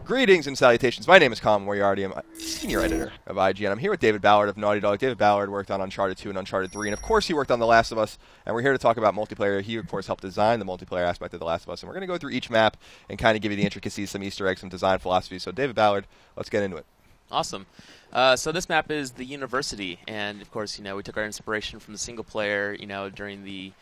Greetings and salutations. My name is Colin Moriarty. I'm a senior editor of IGN. I'm here with David Ballard of Naughty Dog. David Ballard worked on Uncharted 2 and Uncharted 3, and of course he worked on The Last of Us, and we're here to talk about multiplayer. He, of course, helped design the multiplayer aspect of The Last of Us, and we're going to go through each map and kind of give you the intricacies, some Easter eggs, some design philosophy. So, David Ballard, let's get into it. Awesome. So this map is the university, and of course, we took our inspiration from the single player, during the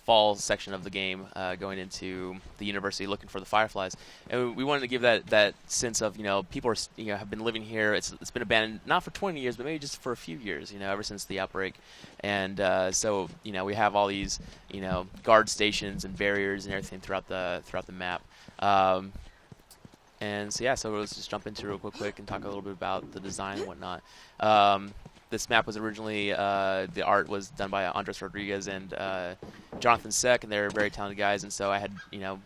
fall section of the game, going into the university looking for the Fireflies, and we wanted to give that sense of people are have been living here. It's been abandoned not for 20 years, but maybe just for a few years, ever since the outbreak, and so we have all these guard stations and barriers and everything throughout the map. And so so let's just jump into it real quick and talk a little bit about the design and whatnot. This map was originally, the art was done by Andres Rodriguez and Jonathan Seck, and they're very talented guys. And so I had,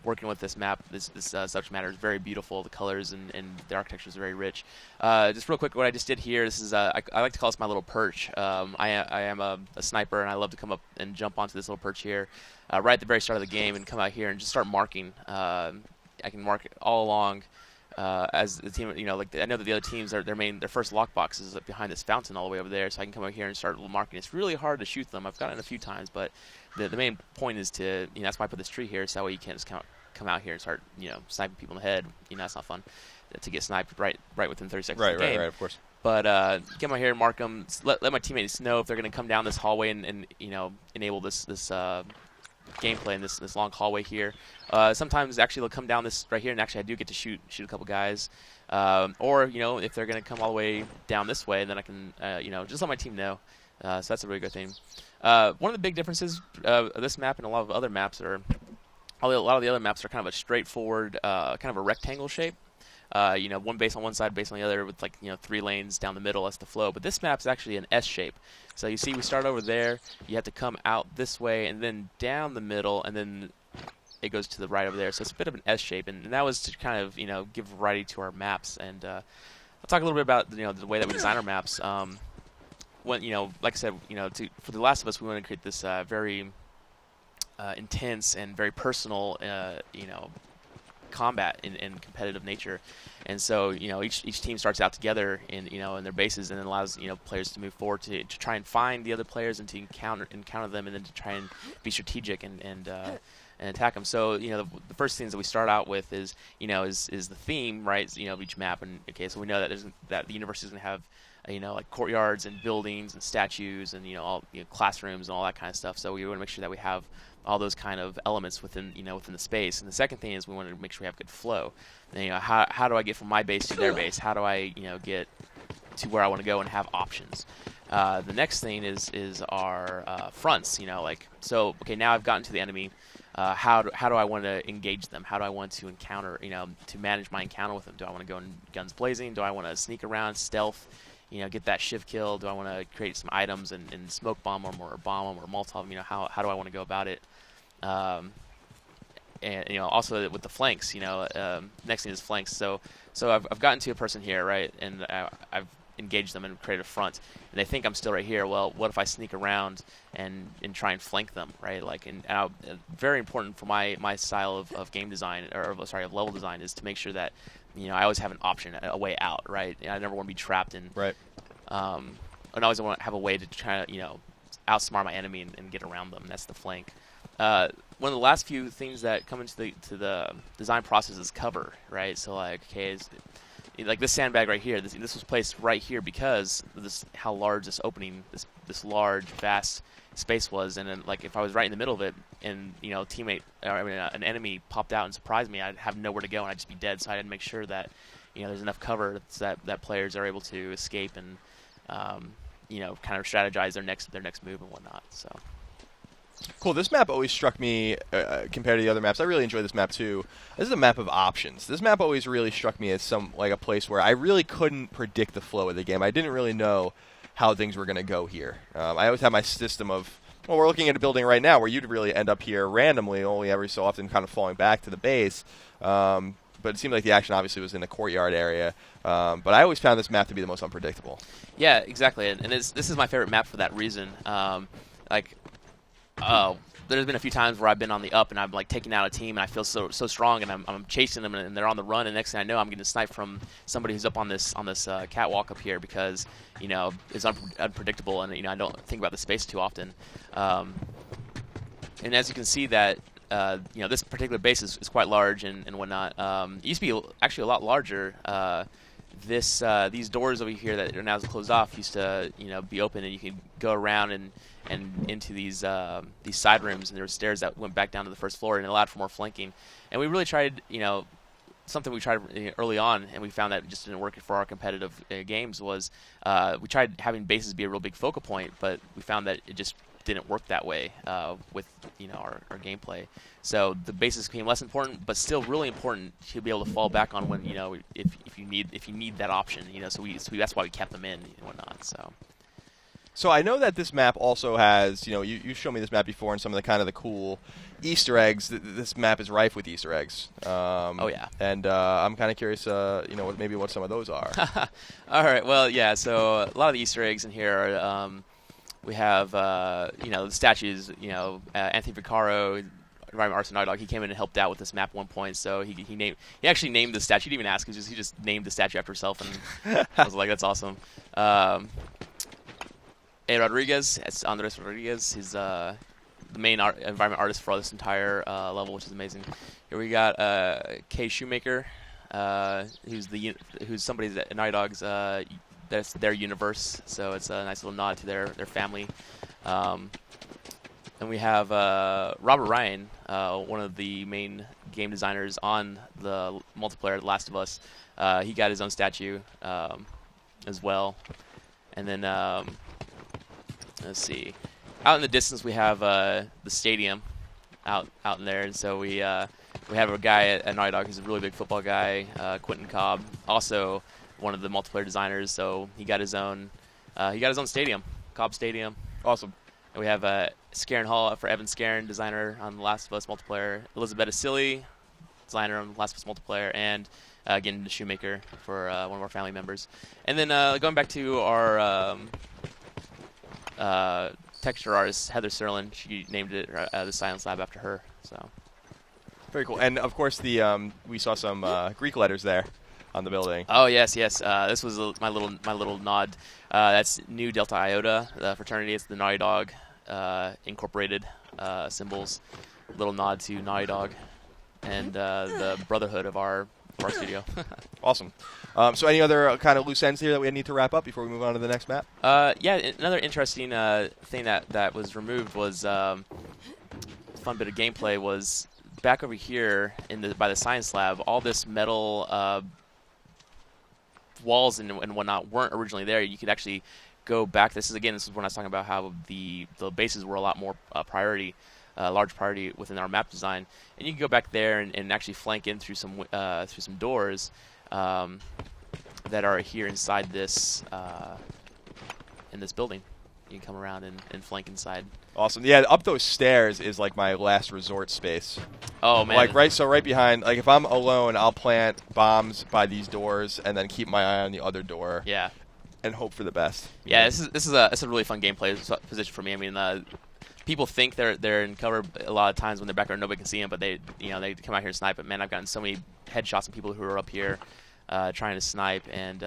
working with this map, this subject matter is very beautiful. The colors and the architecture is very rich. Just real quick, what I just did here, this is, I like to call this my little perch. I am a sniper, and I love to come up and jump onto this little perch here right at the very start of the game and come out here and just start marking. I can mark it all along. As the team, I know that the other teams, their first lockbox is behind this fountain all the way over there, so I can come over here and start marking. It's really hard to shoot them. I've gotten it a few times, but the main point is to, that's why I put this tree here, so that way you can't just come out here and start, sniping people in the head. It's not fun to get sniped right within 30 seconds of the game. Right, of course. But get out here and mark them. Let my teammates know if they're going to come down this hallway and enable this gameplay in this long hallway here. Sometimes actually they'll come down this right here, and actually I do get to shoot a couple guys. Or if they're going to come all the way down this way, then I can just let my team know. So that's a really good thing. One of the big differences of this map and a lot of other maps a lot of the other maps are kind of a straightforward kind of a rectangle shape. One base on one side, base on the other, with 3 lanes down the middle. That's the flow. But this map's actually an S shape. So you see, we start over there. You have to come out this way and then down the middle, and then it goes to the right over there. So it's a bit of an S shape, and that was to kind of give variety to our maps. And I'll talk a little bit about the way that we design our maps. When like I said, for The Last of Us, we want to create this very intense and very personal combat in competitive nature, and so each team starts out together in their bases, and then allows players to move forward to try and find the other players and to encounter them, and then to try and be strategic and attack them. So the first things that we start out with is is the theme, right? Of each map, and so we know that the university is going to have like courtyards and buildings and statues and all classrooms and all that kind of stuff. So we want to make sure that we have all those kind of elements within within the space. And the second thing is we want to make sure we have good flow. And, how do I get from my base to their base? How do I get to where I want to go and have options? The next thing is our fronts. So okay, now I've gotten to the enemy. How do I want to engage them? How do I want to encounter? To manage my encounter with them? Do I want to go in guns blazing? Do I want to sneak around, stealth? Get that shiv kill? Do I want to create some items and smoke bomb them or bomb them or Molotov? How do I want to go about it? And also with the flanks. Next thing is flanks. So I've gotten to a person here, right, and I've engaged them and created a front, and they think I'm still right here. Well, what if I sneak around and try and flank them, right? Very important for my style of game design, of level design, is to make sure that I always have an option, a way out, right? I never want to be trapped in. Right. And I always want to have a way to try to outsmart my enemy and get around them. That's the flank. One of the last few things that come into the design process is cover, right? So like this sandbag right here, this was placed right here because of how large this opening, this large vast space was, and then if I was right in the middle of it, and an enemy popped out and surprised me, I'd have nowhere to go and I'd just be dead. So I had to make sure that there's enough cover that players are able to escape and kind of strategize their next move and whatnot. So. Cool. This map always struck me, compared to the other maps. I really enjoy this map too. This is a map of options. This map always really struck me as a place where I really couldn't predict the flow of the game. I didn't really know how things were going to go here. I always had my system of, well, we're looking at a building right now where you'd really end up here randomly, only every so often kind of falling back to the base. But it seemed like the action obviously was in the courtyard area. But I always found this map to be the most unpredictable. Yeah, exactly. And this is my favorite map for that reason. There's been a few times where I've been on the up and I'm like taking out a team and I feel so strong and I'm chasing them and they're on the run and next thing I know I'm getting sniped from somebody who's up on this catwalk up here because it's unpredictable and I don't think about the space too often. And as you can see that this particular base is quite large and whatnot. It used to be actually a lot larger. These doors over here that are now closed off used to be open and you could go around and into these side rooms, and there were stairs that went back down to the first floor and it allowed for more flanking. And we really tried something we tried early on and we found that it just didn't work for our competitive games was we tried having bases be a real big focal point, but we found that it just didn't work that way with our gameplay. So the bases became less important, but still really important to be able to fall back on when if you need that option. So that's why we kept them in and whatnot. So I know that this map also has you showed me this map before and some of the cool Easter eggs. This map is rife with Easter eggs. Oh yeah. And I'm kind of curious, maybe what some of those are. All right. Well, yeah. So a lot of the Easter eggs in here are. We have, the statues, Anthony Vaccaro, Environment Artists and Naughty Dog, he came in and helped out with this map at one point, so he actually named the statue. He didn't even ask, he just named the statue after himself, and I was like, that's awesome. A. Rodriguez, it's Andres Rodriguez, he's the main environment artist for this entire level, which is amazing. Here we got Kay Shoemaker, who's somebody at Naughty Dog's that's their universe, so it's a nice little nod to their family. And we have Robert Ryan, one of the main game designers on the multiplayer The Last of Us. He got his own statue as well. And then, let's see. Out in the distance, we have the stadium out in there. And so we have a guy at Naughty Dog who's a really big football guy, Quentin Cobb, also one of the multiplayer designers, so he got his own stadium, Cobb Stadium. Awesome. And we have Scarin Hall for Evan Scarin, designer on The Last of Us multiplayer, Elizabeth Asili, designer on The Last of Us multiplayer, and again the Shoemaker for one of our family members. And then going back to our texture artist Heather Serlin, she named it the Science Lab after her. So very cool. And of course we saw some Greek letters there on the building. Oh yes. This was my little nod. That's Nu Delta Iota, the fraternity. It's the Naughty Dog incorporated symbols. Little nod to Naughty Dog and the brotherhood of our studio. Awesome. So any other kind of loose ends here that we need to wrap up before we move on to the next map? Yeah. Another interesting thing that was removed was fun bit of gameplay was back over here by the science lab. All this metal walls and whatnot weren't originally there. You could actually go back. This is when I was talking about how the bases were a lot more large priority within our map design. And you can go back there and actually flank in through some doors that are here inside this in this building. You can come around and flank inside. Awesome. Yeah, up those stairs is like my last resort space. Oh man. Like right behind. Like if I'm alone, I'll plant bombs by these doors and then keep my eye on the other door. Yeah. And hope for the best. Yeah, this is a really fun gameplay position for me. I mean, people think they're in cover a lot of times when they're back there, nobody can see them, but they come out here and snipe. But man, I've gotten so many headshots from people who are up here trying to snipe, and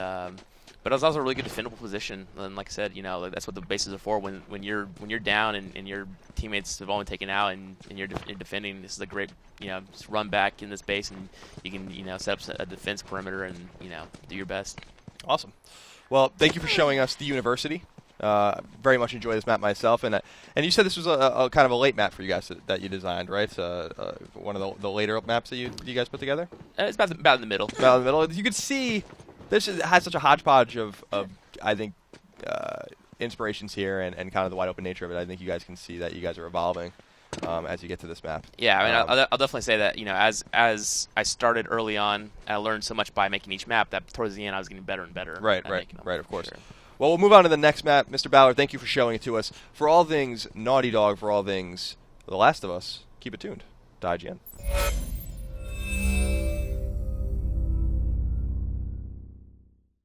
but it's also a really good defendable position. And like I said, that's what the bases are for. When you're down and your teammates have only taken out and you're defending, this is a great just run back in this base and you can set up a defense perimeter and do your best. Awesome. Well, thank you for showing us the university. Very much enjoy this map myself, and you said this was a kind of a late map for you guys that you designed, right? One of the later maps that you guys put together. It's about in the middle. About in the middle. You could see this has such a hodgepodge of I think inspirations here and kind of the wide open nature of it. I think you guys can see that you guys are evolving as you get to this map. Yeah, I mean, I'll definitely say that as I started early on, I learned so much by making each map that towards the end I was getting better and better. Right, of course. Sure. Well, we'll move on to the next map. Mr. Ballard, thank you for showing it to us. For all things Naughty Dog, for all things The Last of Us, keep it tuned to IGN.